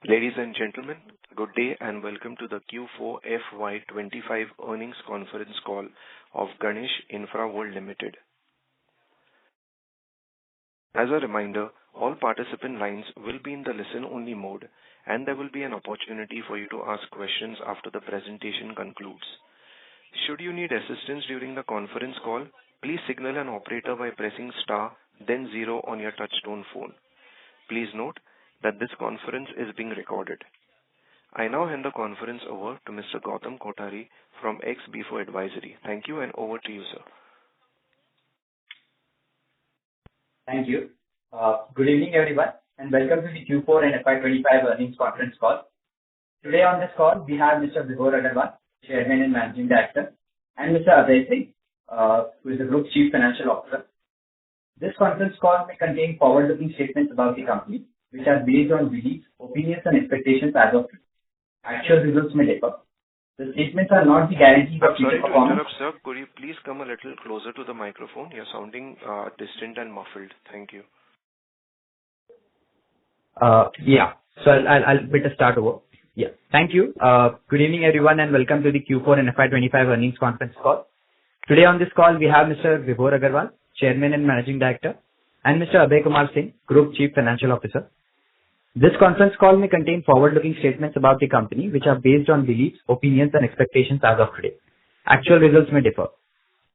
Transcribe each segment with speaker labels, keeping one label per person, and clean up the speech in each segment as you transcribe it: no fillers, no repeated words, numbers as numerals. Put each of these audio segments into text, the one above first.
Speaker 1: Ladies and gentlemen, good day and welcome to the Q4 FY25 earnings conference call of Ganesh Infraworld Limited. As a reminder, all participant lines will be in the listen-only mode, and there will be an opportunity for you to ask questions after the presentation concludes. Should you need assistance during the conference call, please signal an operator by pressing star, then 0 on your touchtone phone. Please note that this conference is being recorded. I now hand the conference over to Mr. Gautam Kothari from XB4 Advisory. Thank you and over to you, sir.
Speaker 2: Thank you. Good evening, everyone, and welcome to the Q4 and FY25 earnings conference call. Today on this call, we have Mr. Vibhor Agarwal, Chairman and Managing Director, and Mr. Abhay Singh, who is the Group Chief Financial Officer. This conference call may contain forward-looking statements about the company, which are based on beliefs, opinions, and expectations as of today. Actual results may differ. The statements are not the guarantees of future performance.
Speaker 1: Sorry to interrupt, sir. Could you please come a little closer to the microphone? You're sounding distant and muffled. Thank you.
Speaker 2: So I'll better start over. Thank you. Good evening, everyone, and welcome to the Q4 and FY25 earnings conference call. Today on this call, we have Mr. Vibhor Agarwal, Chairman and Managing Director, and Mr. Abhay Singh, Group Chief Financial Officer. This conference call may contain forward-looking statements about the company, which are based on beliefs, opinions, and expectations as of today. Actual results may differ.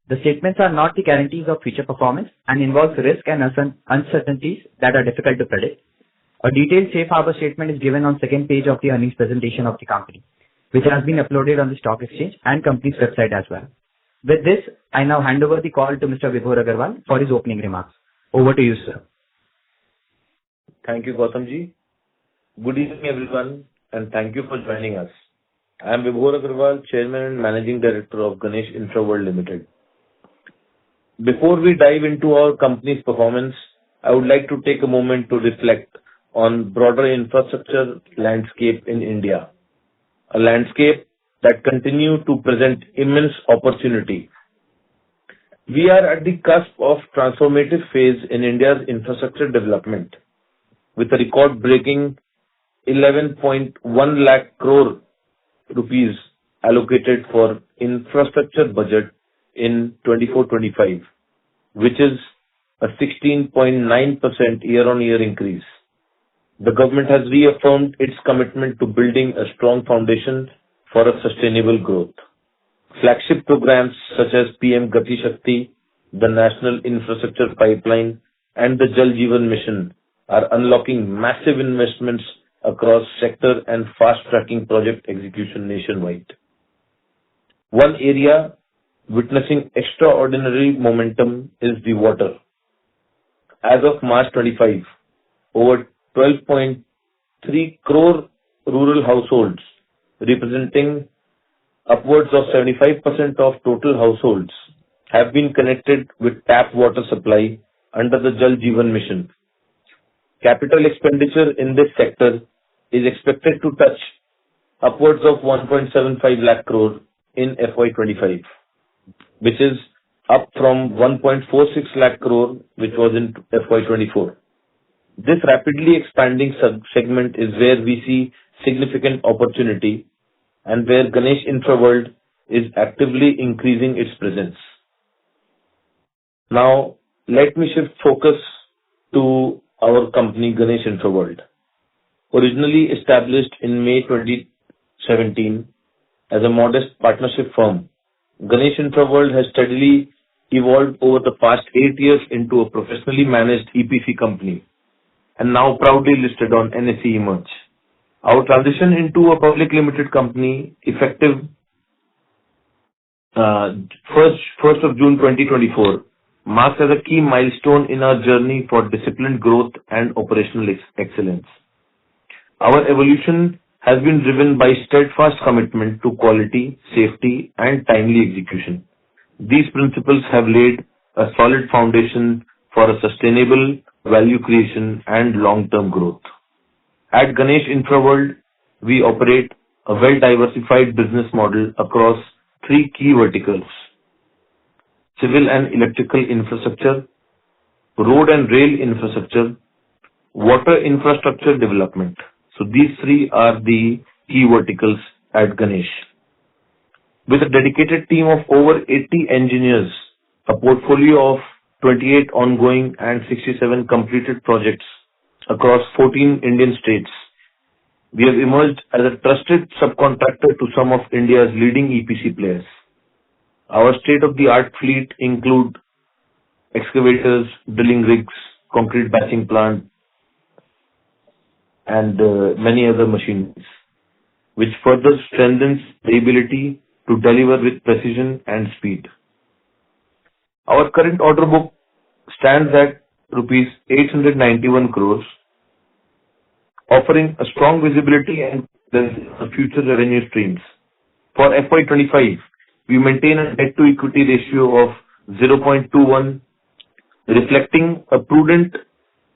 Speaker 2: The statements are not the guarantees of future performance and involve risk and uncertainties that are difficult to predict. A detailed safe harbor statement is given on second page of the earnings presentation of the company, which has been uploaded on the stock exchange and company's website as well. With this, I now hand over the call to Mr. Vibhor Agarwal for his opening remarks. Over to you, sir.
Speaker 3: Thank you, Gautamji. Good evening, everyone, and thank you for joining us. I am Vibhor Agarwal, Chairman and Managing Director of Ganesh Infraworld Limited. Before we dive into our company's performance, I would like to take a moment to reflect on broader infrastructure landscape in India, a landscape that continues to present immense opportunity. We are at the cusp of transformative phase in India's infrastructure development, with a record-breaking 11.1 lakh crore rupees allocated for infrastructure budget in 24-25, which is a 16.9% year-on-year increase. The government has reaffirmed its commitment to building a strong foundation for a sustainable growth. Flagship programs such as PM Gati Shakti, the National Infrastructure Pipeline, and the Jal Jeevan Mission are unlocking massive investments across sector and fast-tracking project execution nationwide. One area witnessing extraordinary momentum is the water. As of March 25, over 12.3 crore rural households, representing upwards of 75% of total households, have been connected with tap water supply under the Jal Jeevan Mission. Capital expenditure in this sector is expected to touch upwards of 1.75 lakh crore in FY25, which is up from 1.46 lakh crore, which was in FY24. This rapidly expanding segment is where we see significant opportunity and where Ganesh Infraworld is actively increasing its presence. Now, let me shift focus to our company, Ganesh Infraworld. Originally established in May 2017 as a modest partnership firm, Ganesh Infraworld has steadily evolved over the past 8 years into a professionally managed EPC company and now proudly listed on NSE Emerge. Our transition into a public limited company effective 1st of June 2024 marks as a key milestone in our journey for disciplined growth and operational excellence. Our evolution has been driven by steadfast commitment to quality, safety, and timely execution. These principles have laid a solid foundation for a sustainable value creation and long-term growth. At Ganesh Infraworld, we operate a well-diversified business model across 3 key verticals: civil and electrical infrastructure, road and rail infrastructure, water infrastructure development. So these three are the key verticals at Ganesh. With a dedicated team of over 80 engineers, a portfolio of 28 ongoing and 67 completed projects across 14 Indian states, we have emerged as a trusted subcontractor to some of India's leading EPC players. Our state-of-the-art fleet include excavators, drilling rigs, concrete batching plant, and many other machines, which further strengthens the ability to deliver with precision and speed. Our current order book stands at rupees 891 crores, offering a strong visibility and future revenue streams. For FY25, we maintain a debt-to-equity ratio of 0.21, reflecting a prudent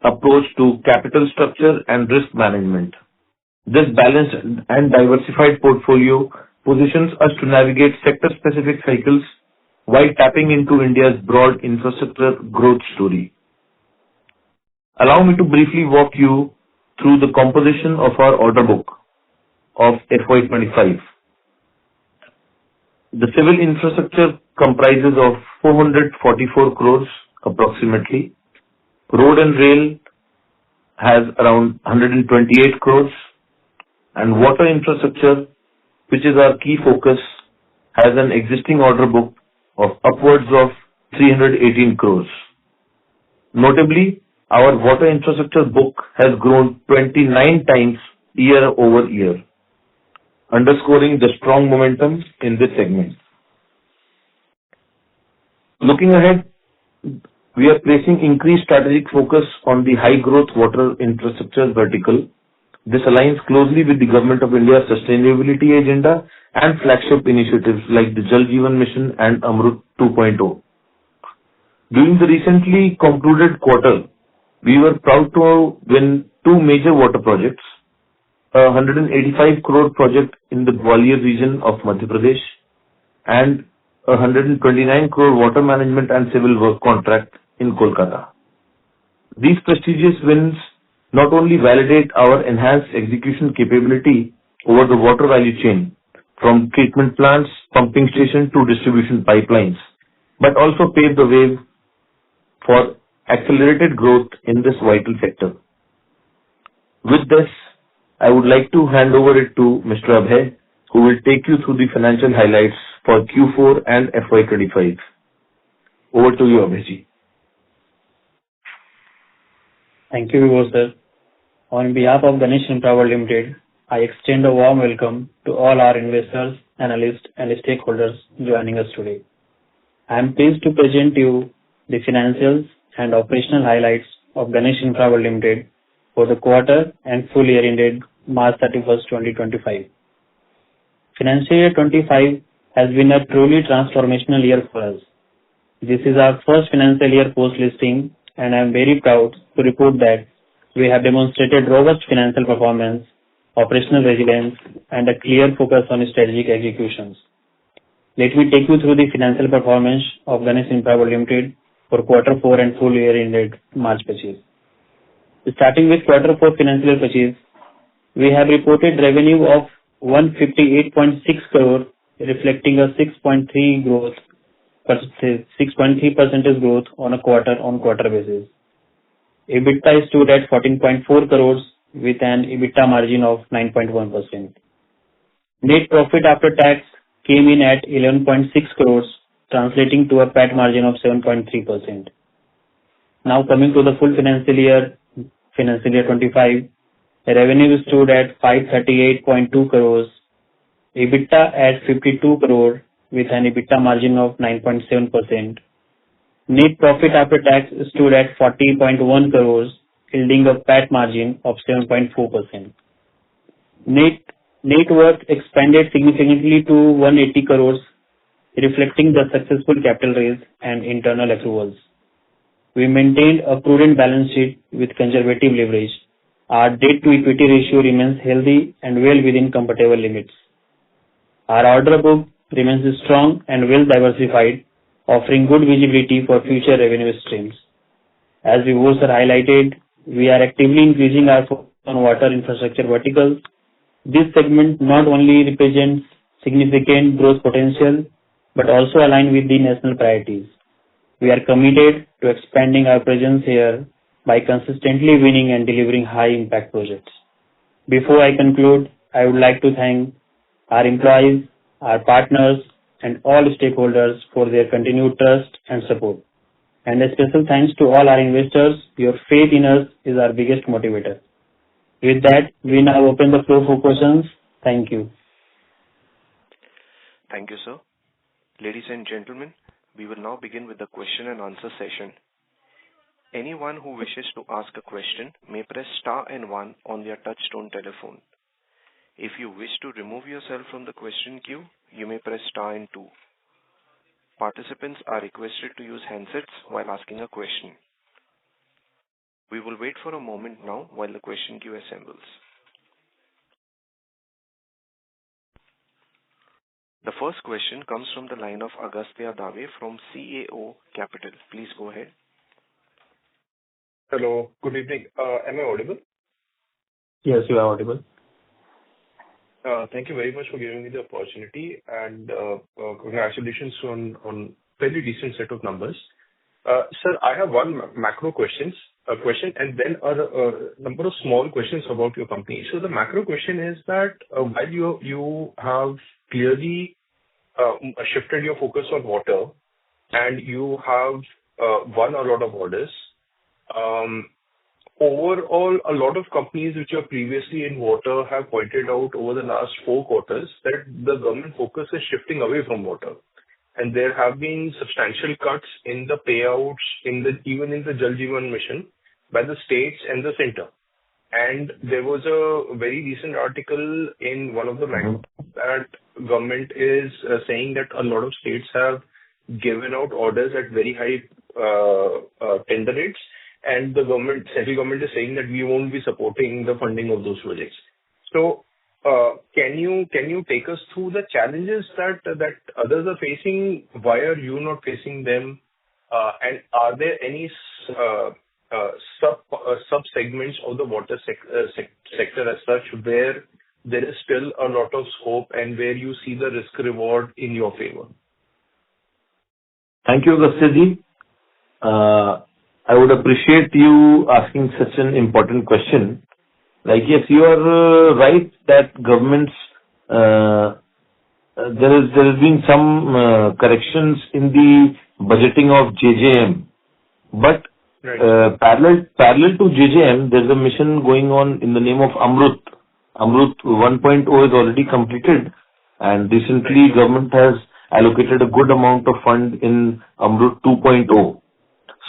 Speaker 3: approach to capital structure and risk management. This balanced and diversified portfolio positions us to navigate sector-specific cycles while tapping into India's broad infrastructure growth story. Allow me to briefly walk you through the composition of our order book of FY25. The civil infrastructure comprises of 444 crores approximately. Road and rail has around 128 crores, and water infrastructure, which is our key focus, has an existing order book of upwards of 318 crores. Notably, our water infrastructure book has grown 29 times year over year, underscoring the strong momentum in this segment. Looking ahead, we are placing increased strategic focus on the high-growth water infrastructure vertical. This aligns closely with the Government of India's sustainability agenda and flagship initiatives like the Jal Jeevan Mission and Amrut 2.0. During the recently concluded quarter, we were proud to win two major water projects, a 185 crore project in the Gwalior region of Madhya Pradesh and a 129 crore water management and civil work contract in Kolkata. These prestigious wins not only validate our enhanced execution capability over the water value chain, from treatment plants, pumping station to distribution pipelines, but also pave the way for accelerated growth in this vital sector. With this, I would like to hand over it to Mr. Abhay, who will take you through the financial highlights for Q4 and FY25. Over to you, Abhayji.
Speaker 4: Thank you, Vibhor sir. On behalf of Ganesh Infraworld Limited, I extend a warm welcome to all our investors, analysts, and stakeholders joining us today. I am pleased to present you the financials and operational highlights of Ganesh Infraworld Limited for the quarter and full year ended March 31st, 2025. Financial year 25 has been a truly transformational year for us. This is our first financial year post-listing, and I am very proud to report that we have demonstrated robust financial performance, operational resilience, and a clear focus on strategic executions. Let me take you through the financial performance of Ganesh Infraworld Limited for quarter 4 and full year ended March 25. Starting with quarter 4 financial year purchase, we have reported revenue of 158.6 crore, reflecting a 6.3% growth on a quarter-on-quarter basis. EBITDA stood at 14.4 crores with an EBITDA margin of 9.1%. Net profit after tax came in at 11.6 crores, translating to a PAT margin of 7.3%. Now coming to the full financial year 25, revenue stood at 538.2 crores, EBITDA at 52 crore with an EBITDA margin of 9.7%. Net profit after tax stood at 40.1 crores, yielding a PAT margin of 7.4%. Net worth expanded significantly to 180 crores, reflecting the successful capital raise and internal accruals. We maintained a prudent balance sheet with conservative leverage. Our debt-to-equity ratio remains healthy and well within comfortable limits. Our order book remains strong and well diversified, offering good visibility for future revenue streams. As we also highlighted, we are actively increasing our focus on water infrastructure verticals. This segment not only represents significant growth potential, but also align with the national priorities. We are committed to expanding our presence here by consistently winning and delivering high-impact projects. Before I conclude, I would like to thank our employees, our partners, and all stakeholders for their continued trust and support. And a special thanks to all our investors. Your faith in us is our biggest motivator. With that, we now open the floor for questions. Thank you.
Speaker 1: Thank you, sir. Ladies and gentlemen, we will now begin with the question and answer session. Anyone who wishes to ask a question may press star and 1 on their touchtone telephone. If you wish to remove yourself from the question queue, you may press star and 2. Participants are requested to use handsets while asking a question. We will wait for a moment now while the question queue assembles. The first question comes from the line of Agastya Dave from CAO Capital. Please go ahead.
Speaker 5: Hello, good evening. Am I audible?
Speaker 4: Yes, you are audible.
Speaker 5: Thank you very much for giving me the opportunity, and congratulations on very decent set of numbers. Sir, I have one macro question, and then a number of small questions about your company. So the macro question is that while you have clearly shifted your focus on water, and you have won a lot of orders, overall, a lot of companies which are previously in water have pointed out over the last 4 quarters that the government focus is shifting away from water. And there have been substantial cuts in the payouts, even in the Jal Jeevan Mission by the states and the center. And there was a very recent article in one of the magazines that government is saying that a lot of states have given out orders at very high tender rates, and the central government is saying that we won't be supporting the funding of those projects. So, can you take us through the challenges that others are facing? Why are you not facing them? And are there any sub segments of the water sector as such where there is still a lot of scope and where you see the risk reward in your favor?
Speaker 3: Thank you, Agastya. I would appreciate you asking such an important question. Like, yes, you are right that governments, there has been some corrections in the budgeting of JJM, but
Speaker 5: Right.
Speaker 3: parallel to JJM, there's a mission going on in the name of Amrut. Amrut 1.0 is already completed, and recently government has allocated a good amount of fund in Amrut 2.0.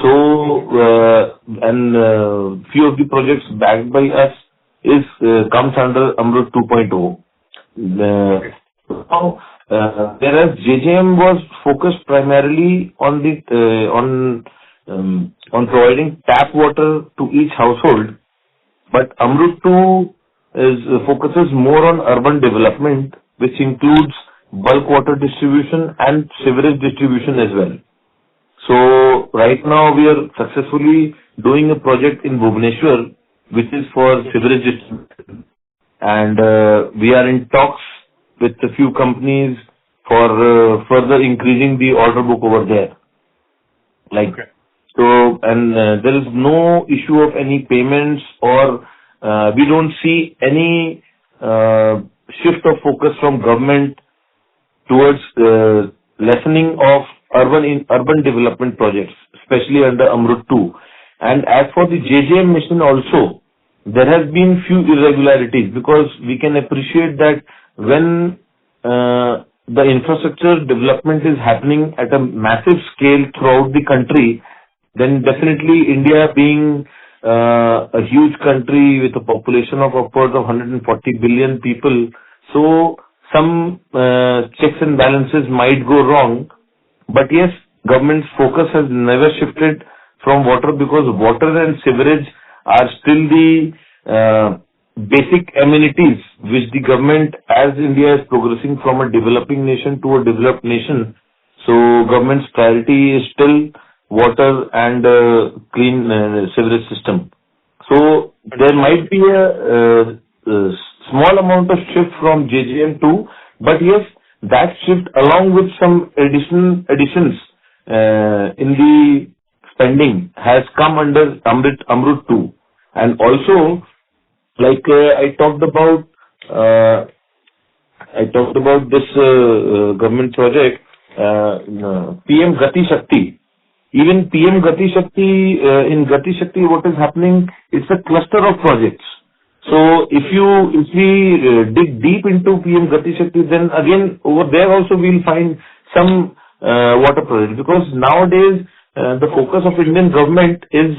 Speaker 3: So, few of the projects backed by us comes under Amrut 2.0. Now, whereas JJM was focused primarily on providing tap water to each household, but Amrut 2 focuses more on urban development, which includes bulk water distribution and sewerage distribution as well. So right now we are successfully doing a project in Bhubaneswar, which is for sewerage distribution, and we are in talks with a few companies for further increasing the order book over there. So, and there is no issue of any payments, or we don't see any shift of focus from government towards lessening of urban development projects, especially under Amrut 2. And as for the JJM mission also, there has been few irregularities, because we can appreciate that when the infrastructure development is happening at a massive scale throughout the country, then definitely India being a huge country with a population of upwards of 140 billion people, so some checks and balances might go wrong. But yes, government's focus has never shifted from water, because water and sewerage are still the basic amenities which the government, as India is progressing from a developing nation to a developed nation, so government's priority is still water and clean sewerage system. So there might be a small amount of shift from JJM too, but yes, that shift along with some additions in the spending has come under Amrut too. And also, like I talked about this government project, PM Gati Shakti. Even PM Gati Shakti, in Gati Shakti, what is happening, it's a cluster of projects. So if we dig deep into PM Gati Shakti, then again over there also we'll find some water projects, because nowadays the focus of Indian government is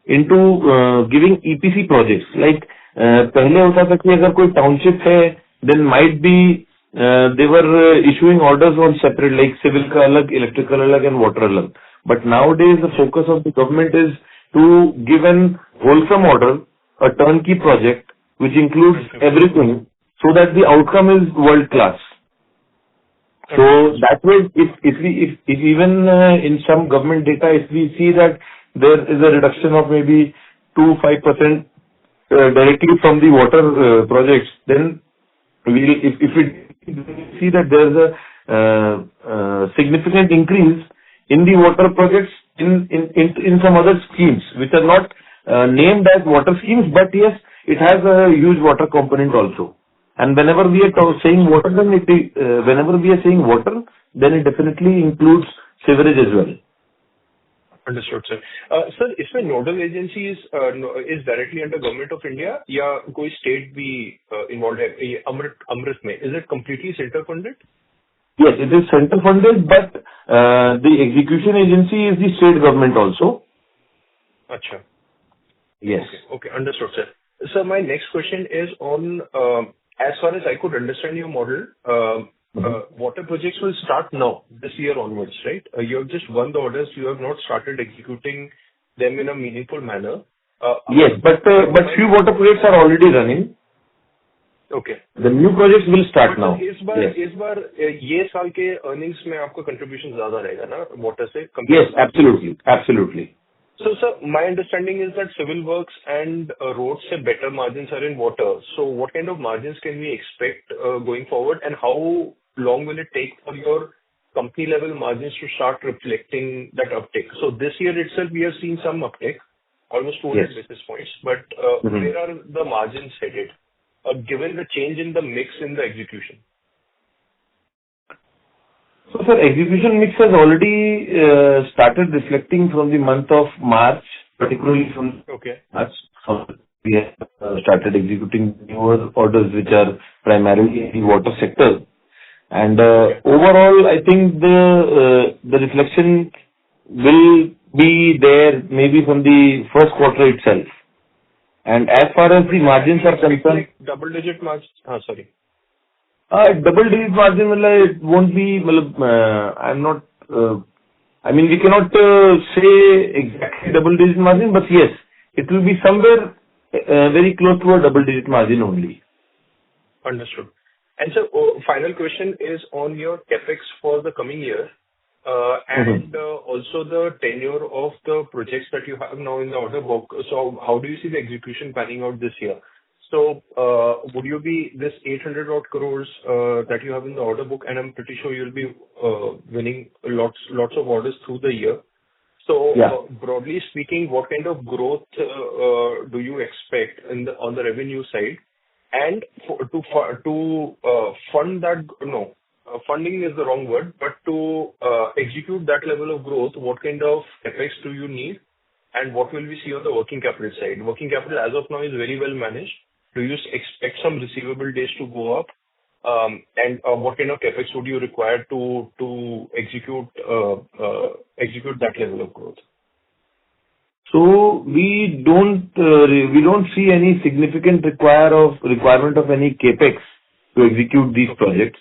Speaker 3: into giving EPC projects. Like पहले होता था कि अगर कोई township है, then might be they were issuing orders on separate, like civil का अलग, electrical अलग and water अलग. But nowadays the focus of the government is to give an wholesome order, a turnkey project which includes everything, so that the outcome is world class. So that way, if even in some government data, if we see that there is a reduction of maybe 2-5% directly from the water projects, then if we see that there is a significant increase in the water projects in some other schemes which are not named as water schemes, but yes, it has a huge water component also. And whenever we are saying water, then it definitely includes sewerage as well.
Speaker 5: Understood, sir. Sir, इसमें nodal agency is directly under Government of India या कोई state भी involved है? ये अमृत में, is it completely center funded?
Speaker 3: Yes, it is center funded, but the execution agency is the state government also.
Speaker 5: अच्छा.
Speaker 3: Yes.
Speaker 5: Okay, understood, sir. Sir, my next question is on, as far as I could understand your model, water projects will start now, this year onwards, right? You have just won the orders, you have not started executing them in a meaningful manner.
Speaker 3: Yes, but few water projects are already running.
Speaker 5: Okay.
Speaker 3: The new projects will start now.
Speaker 5: इस बार ये साल के earnings में आपका contribution ज़्यादा रहेगा ना water से?
Speaker 3: Yes, absolutely.
Speaker 5: So, sir, my understanding is that civil works and roads have better margins are in water. So, what kind of margins can we expect going forward, and how long will it take for your company level margins to start reflecting that uptick? So, this year itself, we have seen some uptick, almost 200 basis points. But where are the margins headed, given the change in the mix in the execution?
Speaker 3: So, sir, execution mix has already started reflecting from the month of March, particularly from March. We have started executing newer orders which are primarily in the water sector. And overall, I think the reflection will be there maybe from the first quarter itself. And as far as the margins are concerned,
Speaker 5: double-digit margins. Sorry.
Speaker 3: Double-digit margin, it won't be. I'm not. I mean, we cannot say exactly double-digit margin, but yes, it will be somewhere very close to a double-digit margin only.
Speaker 5: Understood. And so, final question is on your capex for the coming year, and also the tenure of the projects that you have now in the order book. So, how do you see the execution panning out this year? So, would you be this 800 odd crores that you have in the order book, and I'm pretty sure you'll be winning lots of orders through the year. So, broadly speaking, what kind of growth do you expect on the revenue side? And to fund that, funding is the wrong word, but to execute that level of growth, what kind of capex do you need? And what will we see on the working capital side? Working capital as of now is very well managed. Do you expect some receivable days to go up? And what kind of capex would you require to execute that level of growth?
Speaker 3: So we don't see any significant requirement of any capex to execute these projects.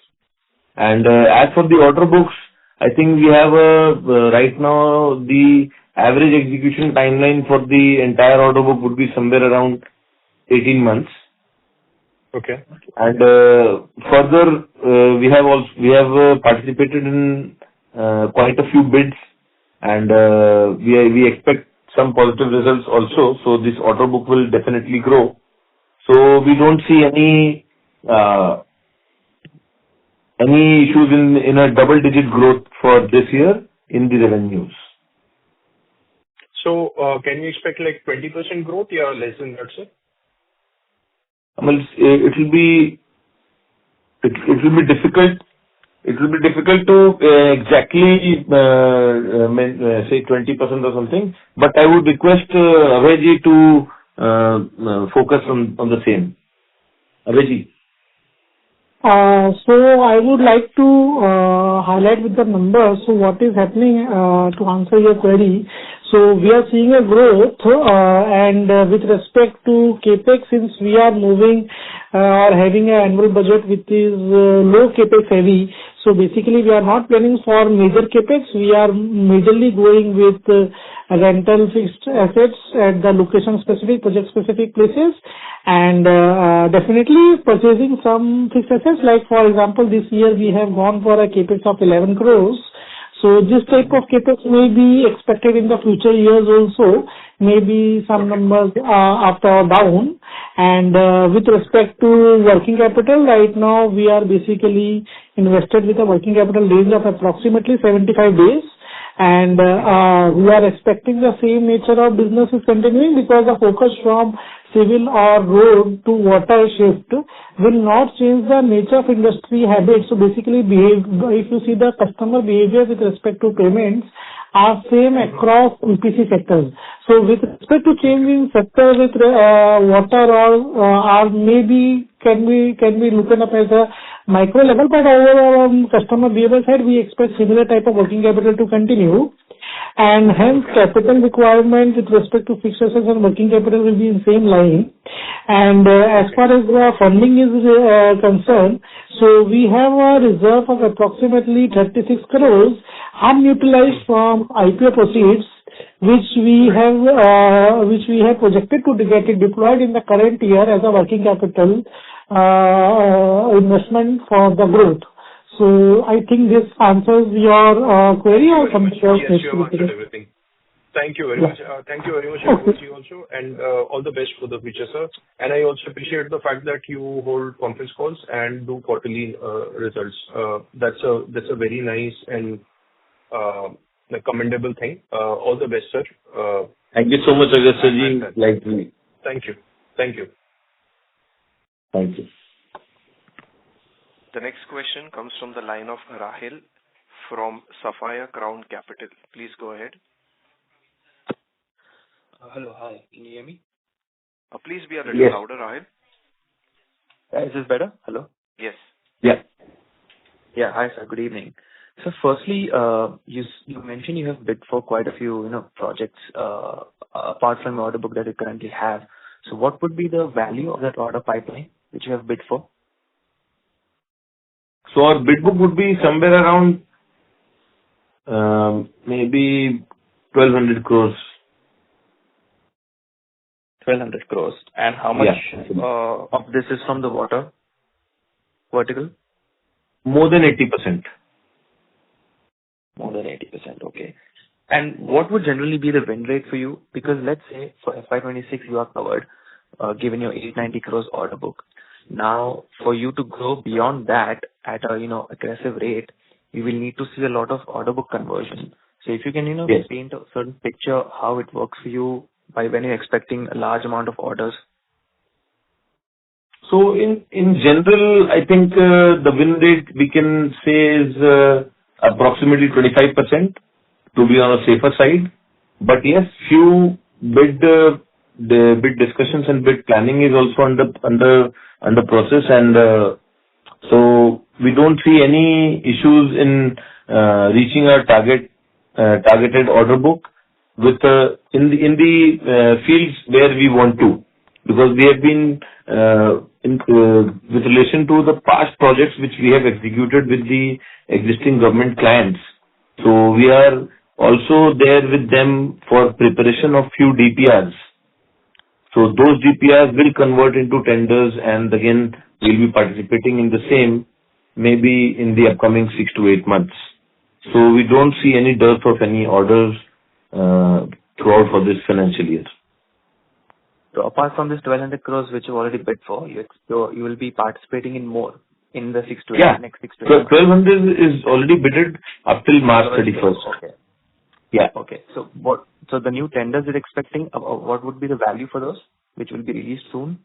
Speaker 3: And as for the order books, I think we have right now the average execution timeline for the entire order book would be somewhere around 18 months.
Speaker 5: Okay.
Speaker 3: And further, we have participated in quite a few bids, and we expect some positive results also. So this order book will definitely grow. So we don't see any issues in a double-digit growth for this year in the revenues.
Speaker 5: So, can we expect like 20% growth or less than that, sir?
Speaker 3: Well, it will be difficult. It will be difficult to exactly say 20% or something. But I would request Abhay to focus on the same. Abhay.
Speaker 6: So I would like to highlight with the numbers. So what is happening to answer your query? So we are seeing a growth and with respect to CAPEX, since we are moving or having an annual budget which is low CAPEX heavy. So basically we are not planning for major CAPEX. We are majorly going with rental fixed assets at the location specific, project specific places, and definitely purchasing some fixed assets. Like for example, this year we have gone for a CAPEX of 11 crores. So this type of CAPEX may be expected in the future years also, maybe some numbers up or down. And with respect to working capital, right now we are basically invested with a working capital range of approximately 75 days. And we are expecting the same nature of business is continuing because the focus from civil or road to water shift will not change the nature of industry habits. So basically, if you see the customer behavior with respect to payments are same across EPC sectors. So with respect to change in sector with water or maybe can be looked up as a micro level, but overall customer behavior side, we expect similar type of working capital to continue. And hence capital requirement with respect to fixed assets and working capital will be in same line. And as far as the funding is concerned, so we have a reserve of approximately 36 crores unutilized from IPO proceeds, which we have projected to get it deployed in the current year as a working capital investment for the growth. So I think this answers your query or something else.
Speaker 5: Yes, you have answered everything. Thank you very much. Thank you very much, to you also, and all the best for the future, sir. And I also appreciate the fact that you hold conference calls and do quarterly results. That's a very nice and commendable thing. All the best, sir.
Speaker 3: Thank you so much, Agastya.
Speaker 5: Thank you. Thank you.
Speaker 3: Thank you.
Speaker 1: The next question comes from the line of Rahil from Sapphire Crown Capital. Please go ahead.
Speaker 7: Hello. Hi. Can you hear me?
Speaker 1: Please be a little louder, Rahil.
Speaker 7: Is this better? Hello?
Speaker 1: Yes.
Speaker 3: Yeah.
Speaker 7: Yeah. Hi, sir. Good evening. So firstly, you mentioned you have bid for quite a few, projects, apart from the order book that you currently have. So what would be the value of that order pipeline which you have bid for?
Speaker 3: So our bid book would be somewhere around maybe 1,200 crores.
Speaker 7: 1,200 crores. And how much of this is from the water vertical?
Speaker 3: More than 80%.
Speaker 7: More than 80%. Okay. And what would generally be the win rate for you? Because let's say for FY26 you are covered, given your 890 crores order book. Now, for you to grow beyond that at a aggressive rate, you will need to see a lot of order book conversion. So if you can paint a certain picture how it works for you by when you're expecting a large amount of orders.
Speaker 3: So in general, I think the win rate we can say is approximately 25% to be on a safer side. But yes, few the bid discussions and bid planning is also under process, and so we don't see any issues in reaching our targeted order book with in the fields where we want to, because we have been with relation to the past projects which we have executed with the existing government clients. So we are also there with them for preparation of few DPRs. So those DPRs will convert into tenders, and again we'll be participating in the same maybe in the upcoming 6 to 8 months. So we don't see any dearth of any orders throughout for this financial year.
Speaker 7: So apart from this 1,200 crores which you've already bid for, you will be participating in more in the next 6 to 8 months.
Speaker 3: 1,200 is already bidded up till March 31st.
Speaker 7: Okay.
Speaker 3: Yeah.
Speaker 7: Okay. So the new tenders you're expecting, what would be the value for those, which will be released soon?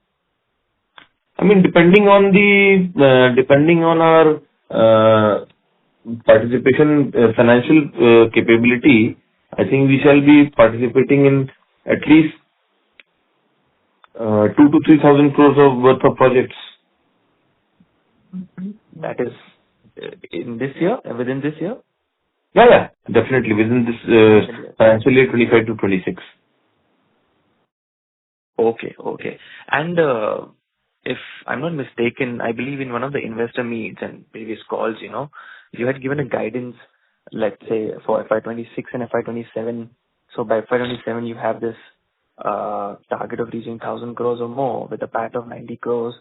Speaker 3: I mean, depending on our participation financial capability, I think we shall be participating in at least 2,000 to 3,000 crores of worth of projects.
Speaker 7: That is in this year, within this year?
Speaker 3: Yeah, definitely within this financial year 25 to 26.
Speaker 7: Okay. And if I'm not mistaken, I believe in one of the investor meets and previous calls, you had given a guidance, let's say for FY26 and FY27. So by FY27, you have this target of reaching 1,000 crores or more with a PAT of 90 crores.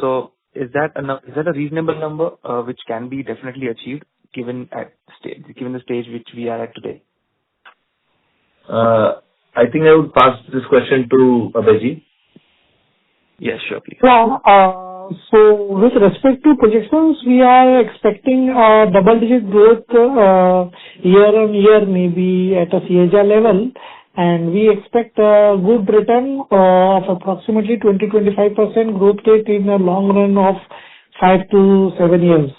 Speaker 7: So is that a reasonable number which can be definitely achieved given the stage which we are at today?
Speaker 3: I think I would pass this question to Abhijit.
Speaker 7: Yes, sure, please.
Speaker 6: So with respect to projections, we are expecting double-digit growth year on year, maybe at a CAGR level, and we expect a good return of approximately 20-25% growth rate in the long run of 5 to 7 years.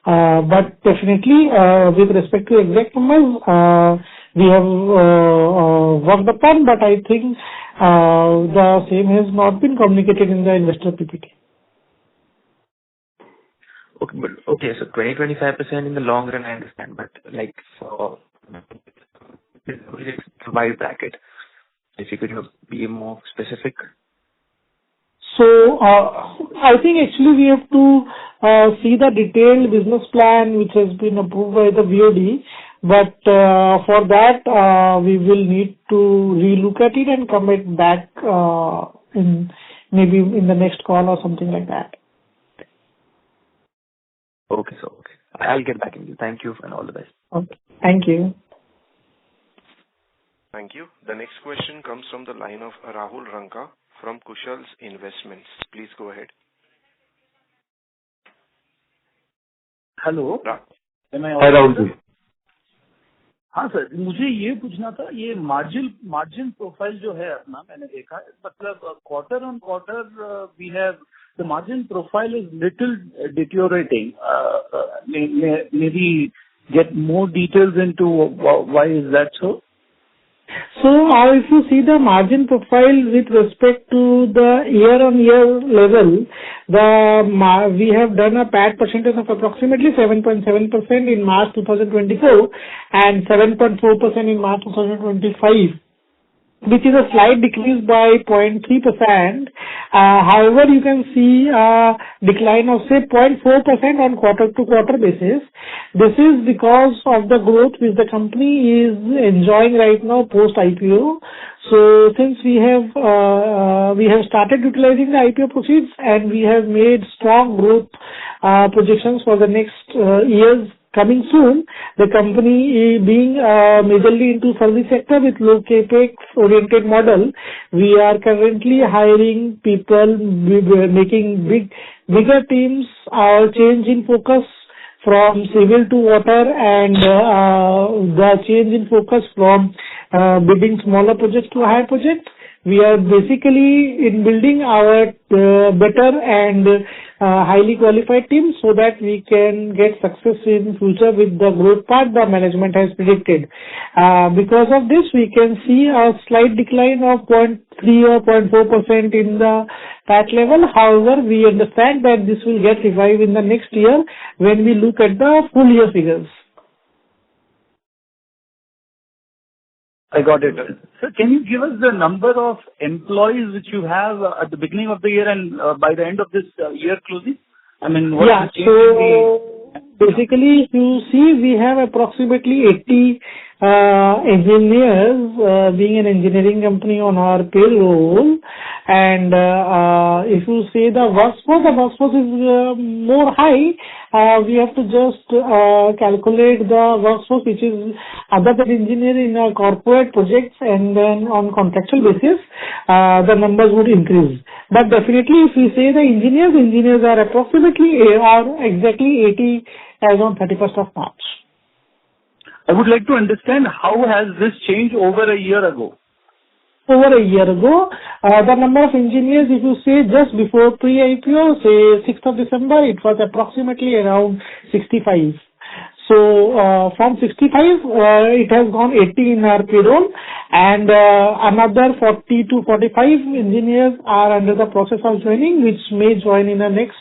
Speaker 6: But definitely, with respect to exact numbers, we have worked upon, but I think the same has not been communicated in the investor PPT.
Speaker 7: Okay, so 20-25% in the long run, I understand, but like for wide bracket, if you could be more specific.
Speaker 6: So I think actually we have to see the detailed business plan which has been approved by the BOD, but for that we will need to relook at it and come back in the next call or something like that.
Speaker 7: Okay. I'll get back in you. Thank you and all the best.
Speaker 6: Okay. Thank you.
Speaker 1: Thank you. The next question comes from the line of Rahul Ranka from Kushal's Investments. Please go ahead.
Speaker 8: Hello,
Speaker 3: Hi Rahul.
Speaker 8: हाँ sir, मुझे ये पूछना था, ये margin profile जो है अपना, मैंने देखा है, मतलब quarter on quarter we have the margin profile is little deteriorating. maybe get more details into why is that so?
Speaker 6: So if you see the margin profile with respect to the year-on-year level, we have done a PAT percentage of approximately 7.7% in March 2024 and 7.4% in March 2025, which is a slight decrease by 0.3%. However, you can see a decline of say 0.4% on quarter-to-quarter basis. This is because of the growth which the company is enjoying right now post IPO. So since we have started utilizing the IPO proceeds and we have made strong growth projections for the next years coming soon, the company being majorly into service sector with low capex oriented model, we are currently hiring people, making bigger teams, change in focus from civil to water, and the change in focus from bidding smaller projects to higher projects. We are basically in building our better and highly qualified team so that we can get success in future with the growth path the management has predicted. Because of this, we can see a slight decline of 0.3 or 0.4% in the PAT level. However, we understand that this will get revived in the next year when we look at the full year figures.
Speaker 8: I got it. Sir, can you give us the number of employees which you have at the beginning of the year and by the end of this year closing? I mean, what is the
Speaker 6: basically, you see, we have approximately 80 engineers, being an engineering company on our payroll. And if you say the workforce is more high we have to just calculate the workforce which is other than engineer in corporate projects, and then on contractual basis, the numbers would increase. But definitely, if we say the engineers are approximately exactly 80 as on 31st of March.
Speaker 8: I would like to understand how has this changed over a year ago?
Speaker 6: Over a year ago, the number of engineers, if you say just before pre-IPO, say 6th of December, it was approximately around 65. So from 65, it has gone 80 in our payroll, and another 40 to 45 engineers are under the process of joining, which may join in the next,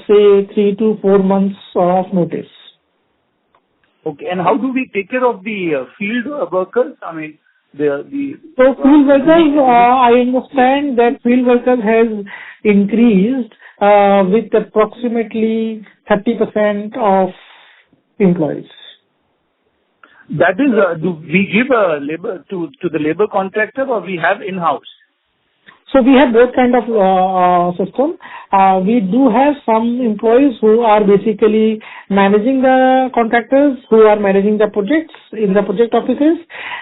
Speaker 6: say, 3 to 4 months of notice.
Speaker 8: Okay, and how do we take care of the field workers? I mean,
Speaker 6: So field workers, I understand that field workers has increased with approximately 30% of employees.
Speaker 8: That is, do we give labor to the labor contractor, or we have in-house?
Speaker 6: So we have both kind of system. We do have some employees who are basically managing the contractors, who are managing the projects in the project offices,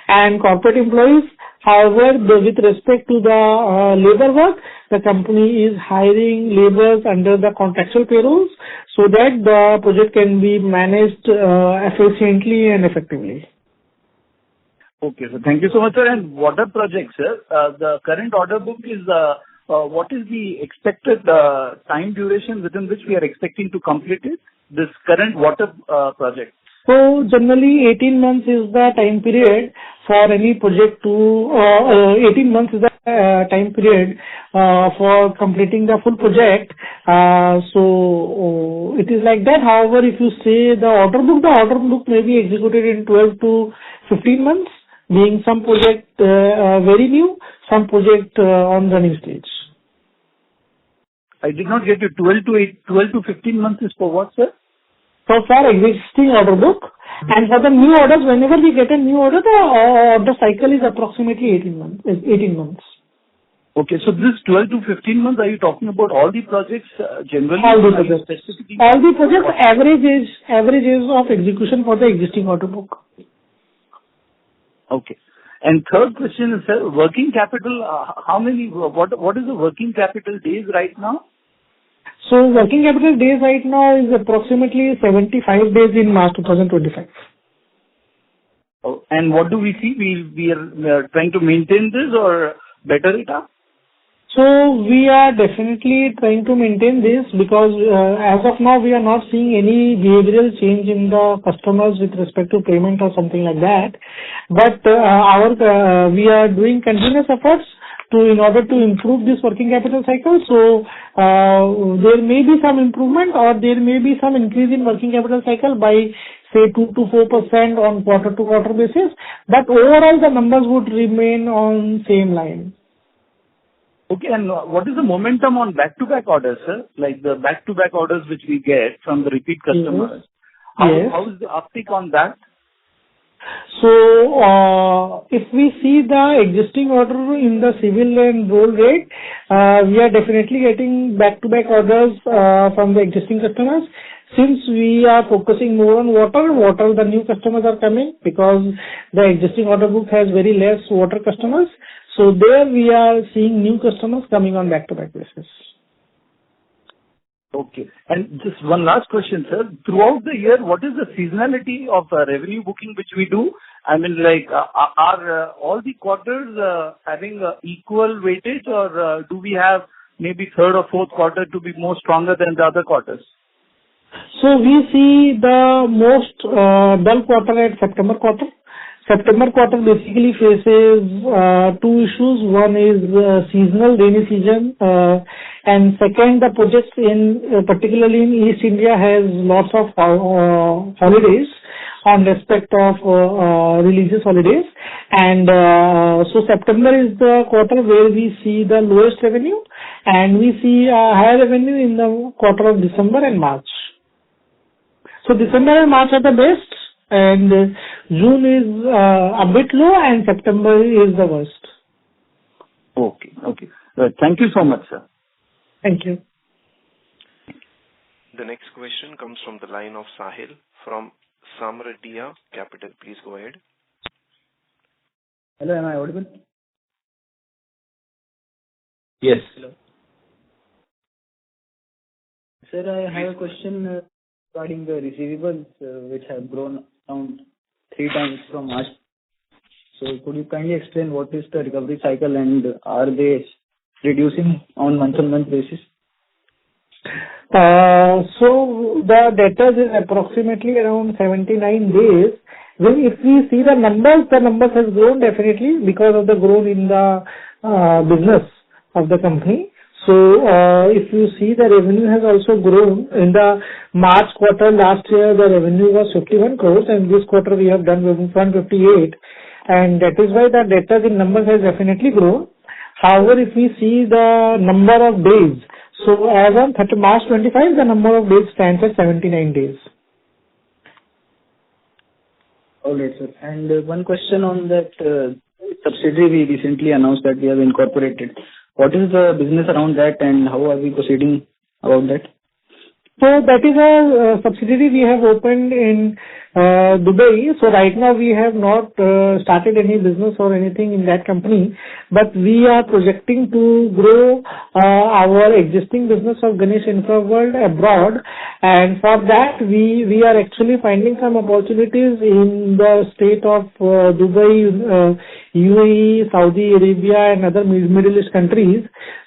Speaker 6: and corporate employees. However, with respect to the labor work, the company is hiring laborers under the contractual payrolls so that the project can be managed efficiently and effectively.
Speaker 8: Okay, so thank you so much, sir. And water projects, sir, the current order book is, what is the expected time duration within which we are expecting to complete it, this current water project?
Speaker 6: So generally 18 months is the time period for any project to, 18 months is the time period for completing the full project. So it is like that. However, if you say the order book may be executed in 12 to 15 months, being some project very new, some project on running stage.
Speaker 8: I did not get you. 12 to 15 months is for what, sir?
Speaker 6: So for existing order book, and for the new orders, whenever we get a new order, the cycle is approximately 18 months.
Speaker 8: Okay, so this 12 to 15 months, are you talking about all the projects generally?
Speaker 6: All the projects. All the projects, average age of execution for the existing order book.
Speaker 8: Okay. And third question is, sir, working capital, what is the working capital days right now?
Speaker 6: So working capital days right now is approximately 75 days in March 2025.
Speaker 8: Oh, and what do we see? We are trying to maintain this or better it up?
Speaker 6: So we are definitely trying to maintain this because as of now we are not seeing any behavioral change in the customers with respect to payment or something like that. But we are doing continuous efforts in order to improve this working capital cycle. So there may be some improvement or there may be some increase in working capital cycle by say 2 to 4% on quarter to quarter basis. But overall the numbers would remain on same line.
Speaker 8: Okay, and what is the momentum on back-to-back orders, sir? Like the back-to-back orders which we get from the repeat customers.
Speaker 6: Yes.
Speaker 8: How is the uptick on that?
Speaker 6: So, if we see the existing order in the civil and road rate, we are definitely getting back-to-back orders from the existing customers. Since we are focusing more on water, the new customers are coming because the existing order book has very less water customers. So there we are seeing new customers coming on back-to-back basis.
Speaker 8: Okay. And just one last question, sir. Throughout the year, what is the seasonality of revenue booking which we do? I mean, like, are all the quarters having equal weightage, or do we have maybe third or fourth quarter to be more stronger than the other quarters?
Speaker 6: So we see the most dull quarter at September quarter. September quarter basically faces two issues. One is seasonal rainy season, and second, the projects particularly in East India has lots of holidays on respect of religious holidays, and so September is the quarter where we see the lowest revenue, and we see higher revenue in the quarter of December and March. So December and March are the best, and June is a bit low, and September is the worst.
Speaker 8: Okay. Thank you so much, sir.
Speaker 6: Thank you.
Speaker 1: The next question comes from the line of Sahil from Samraddiya Capital. Please go ahead.
Speaker 9: Hello, am I audible?
Speaker 3: Yes.
Speaker 9: Hello. Sir, I have a question regarding the receivables, which have grown around 3 times from March. So could you kindly explain what is the recovery cycle and are they reducing on month-on-month basis?
Speaker 6: So the debtors is approximately around 79 days. Well, if we see the numbers has grown definitely because of the growth in the business of the company. So if you see, the revenue has also grown. In the March quarter last year, the revenue was 51 crores, and this quarter we have done 158, and that is why the debtors in numbers has definitely grown. However, if we see the number of days, so as on March 25, the number of days stands at 79 days.
Speaker 9: All right, sir. And one question on that subsidiary we recently announced that we have incorporated. What is the business around that and how are we proceeding about that?
Speaker 6: So that is a subsidiary we have opened in Dubai. So right now we have not started any business or anything in that company, but we are projecting to grow our existing business of Ganesh Infraworld abroad, and for that we are actually finding some opportunities in the state of Dubai, UAE, Saudi Arabia and other Middle East countries.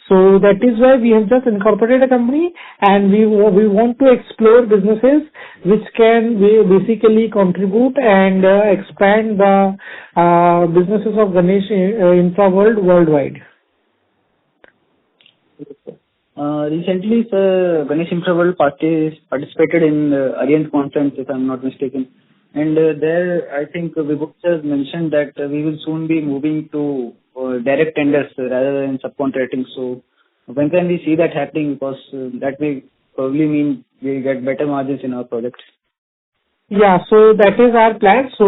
Speaker 6: So that is why we have just incorporated a company, and we want to explore businesses which can basically contribute and expand the businesses of Ganesh Infraworld worldwide.
Speaker 9: Recently, sir, Ganesh Infraworld participated in the Orient conference, if I'm not mistaken. And there, I think Vibhu has mentioned that we will soon be moving to direct tenders rather than subcontracting. So when can we see that happening? Because that will probably mean we get better margins in our projects.
Speaker 6: Yeah, so that is our plan. So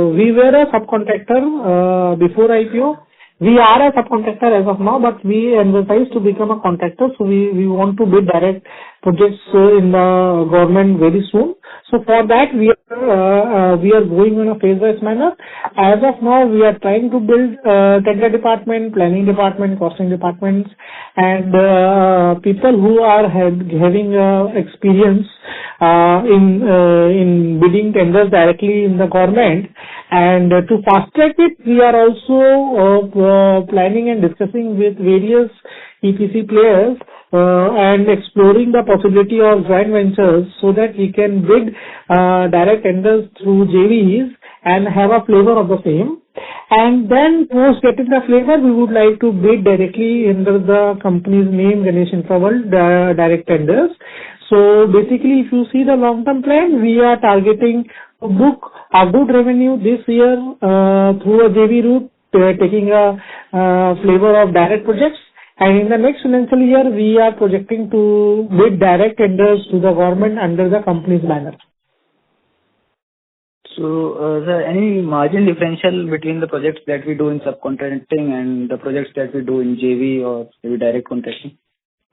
Speaker 6: we were a subcontractor before IPO. We are a subcontractor as of now, but we emphasize to become a contractor. So we want to bid direct projects in the government very soon. So for that we are going in a phase-wise manner. As of now, we are trying to build tender department, planning department, costing departments, and people who are having experience in bidding tenders directly in the government. And to fast track it, we are also planning and discussing with various EPC players and exploring the possibility of joint ventures so that we can bid direct tenders through JVs and have a flavor of the same. And then post getting the flavor, we would like to bid directly under the company's name, Ganesh Infraworld, direct tenders. So basically, if you see the long-term plan, we are targeting to book a good revenue this year through a JV route, taking a flavor of direct projects. And in the next financial year, we are projecting to bid direct tenders to the government under the company's banner.
Speaker 9: So, is there any margin differential between the projects that we do in subcontracting and the projects that we do in JV or maybe direct contracting?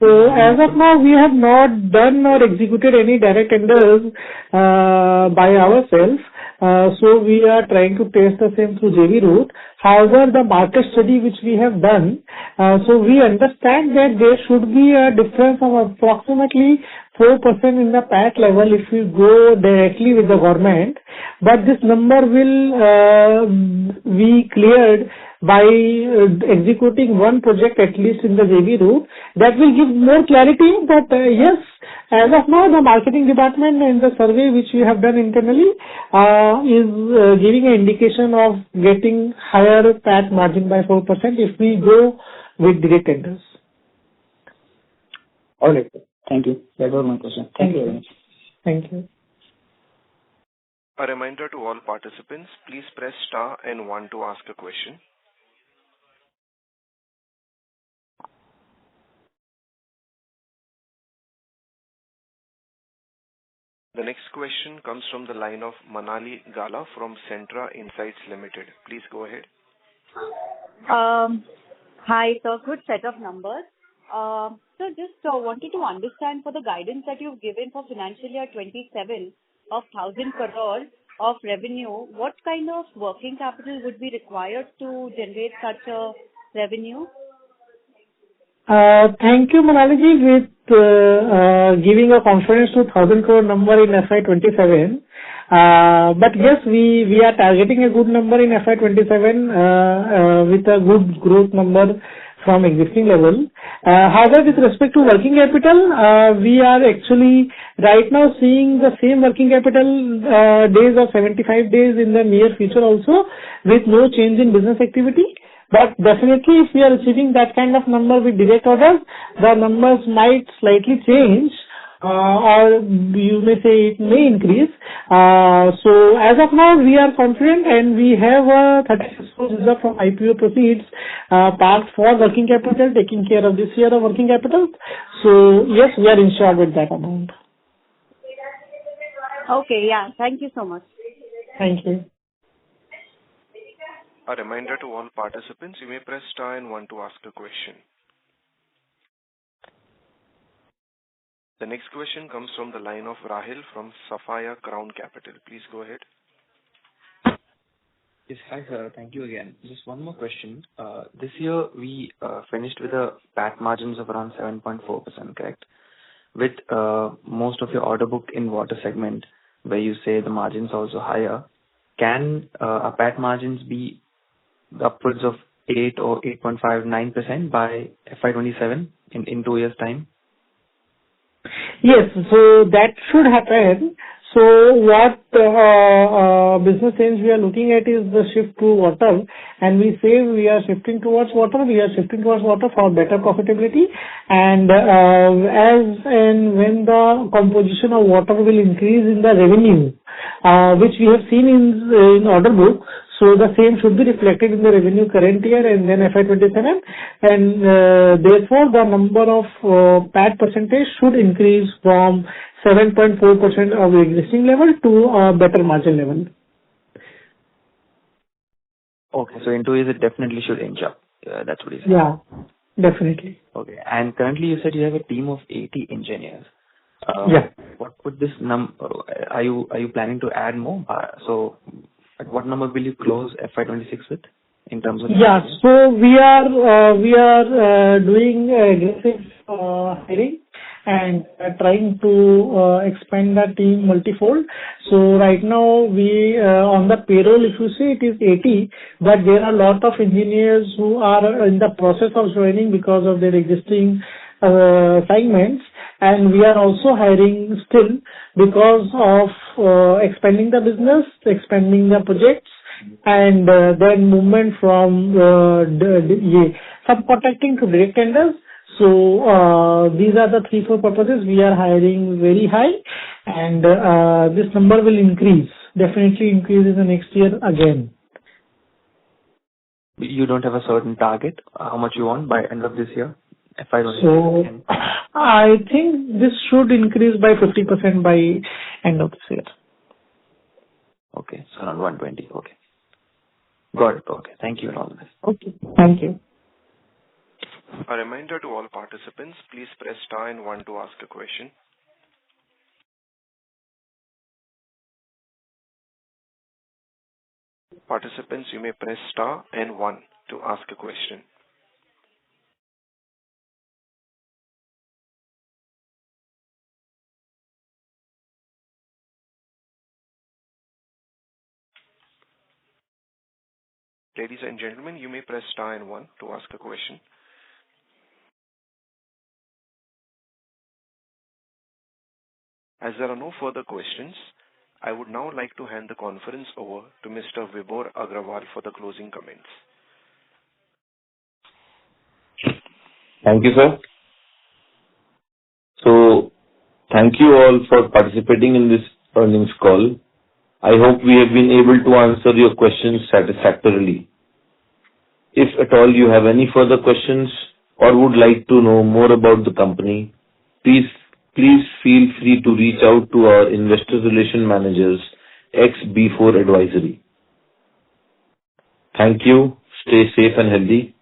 Speaker 6: So as of now, we have not done or executed any direct tenders by ourselves. So we are trying to test the same through JV route. However, the market study which we have done, so we understand that there should be a difference of approximately 4% in the PAT level if we go directly with the government. But this number will be cleared by executing one project at least in the JV route. That will give more clarity, but yes, as of now, the marketing department and the survey which we have done internally is giving an indication of getting higher PAT margin by 4% if we go with direct tenders.
Speaker 9: All right. Thank you. That was my question. Thank you very much.
Speaker 6: Thank you.
Speaker 1: A reminder to all participants, please press star and 1 to ask a question. The next question comes from the line of Manali Gala from Centra Insights Limited. Please go ahead.
Speaker 10: Hi, sir. Good set of numbers. So just wanted to understand for the guidance that you've given for financial year 27 of 1,000 crore of revenue, what kind of working capital would be required to generate such a revenue?
Speaker 6: Thank you, Manali, with giving a confidence to 1,000 crore number in FY27. But yes, we are targeting a good number in FY27 with a good growth number from existing level. However, with respect to working capital, we are actually right now seeing the same working capital days of 75 days in the near future also, with no change in business activity. But definitely, if we are achieving that kind of number with direct orders, the numbers might slightly change, or you may say it may increase. So as of now, we are confident, and we have 36 crore reserve from IPO proceeds parked for working capital, taking care of this year of working capital. So yes, we are insured with that amount.
Speaker 10: Okay, yeah. Thank you so much.
Speaker 6: Thank you.
Speaker 1: A reminder to all participants, you may press star and 1 to ask a question. The next question comes from the line of Rahil from Sapphire Crown Capital. Please go ahead.
Speaker 7: Yes, hi sir. Thank you again. Just one more question. This year we finished with a PAT margins of around 7.4%, correct? With most of your order book in water segment, where you say the margins are also higher, can our PAT margins be upwards of 8 or 8.5, 9% by FY27 in 2 years' time?
Speaker 6: Yes, so that should happen. So what business change we are looking at is the shift to water, and we say we are shifting towards water. We are shifting towards water for better profitability, and as and when the composition of water will increase in the revenue, which we have seen in order book. So the same should be reflected in the revenue current year and then FY27, and therefore the number of PAT percentage should increase from 7.4% of the existing level to a better margin level.
Speaker 7: Okay, so in 2 years it definitely should inch up. That's what you said.
Speaker 6: Yeah, definitely.
Speaker 7: Okay, and currently you said you have a team of 80 engineers.
Speaker 6: Yeah.
Speaker 7: What would this number? Are you planning to add more? So, at what number will you close FY26 with in terms of?
Speaker 6: Yeah, so we are doing aggressive hiring and trying to expand the team multifold. So right now we on the payroll, if you see, it is 80, but there are a lot of engineers who are in the process of joining because of their existing assignments, and we are also hiring still because of expanding the business, expanding the projects, and then movement from subcontracting to direct tenders. So these are the 3-4 purposes. We are hiring very high, and this number will increase, definitely increase in the next year again.
Speaker 7: You don't have a certain target, how much you want by end of this year?
Speaker 6: So I think this should increase by 50% by end of this year.
Speaker 7: Okay, so around 120. Okay, got it. Okay, thank you and all this.
Speaker 6: Okay, thank you.
Speaker 1: A reminder to all participants, please press star and 1 to ask a question. Participants, you may press star and 1 to ask a question. Ladies and gentlemen, you may press star and 1 to ask a question. As there are no further questions, I would now like to hand the conference over to Mr. Vibhor Agrawal for the closing comments.
Speaker 3: Thank you, sir. So, thank you all for participating in this earnings call. I hope we have been able to answer your questions satisfactorily. If at all you have any further questions or would like to know more about the company, please feel free to reach out to our investor relation managers, XB4 Advisory. Thank you. Stay safe and healthy.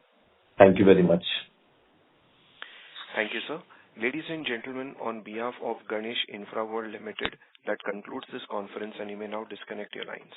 Speaker 3: Thank you very much.
Speaker 1: Thank you, sir. Ladies and gentlemen, on behalf of Ganesh Infraworld Limited, that concludes this conference, and you may now disconnect your lines.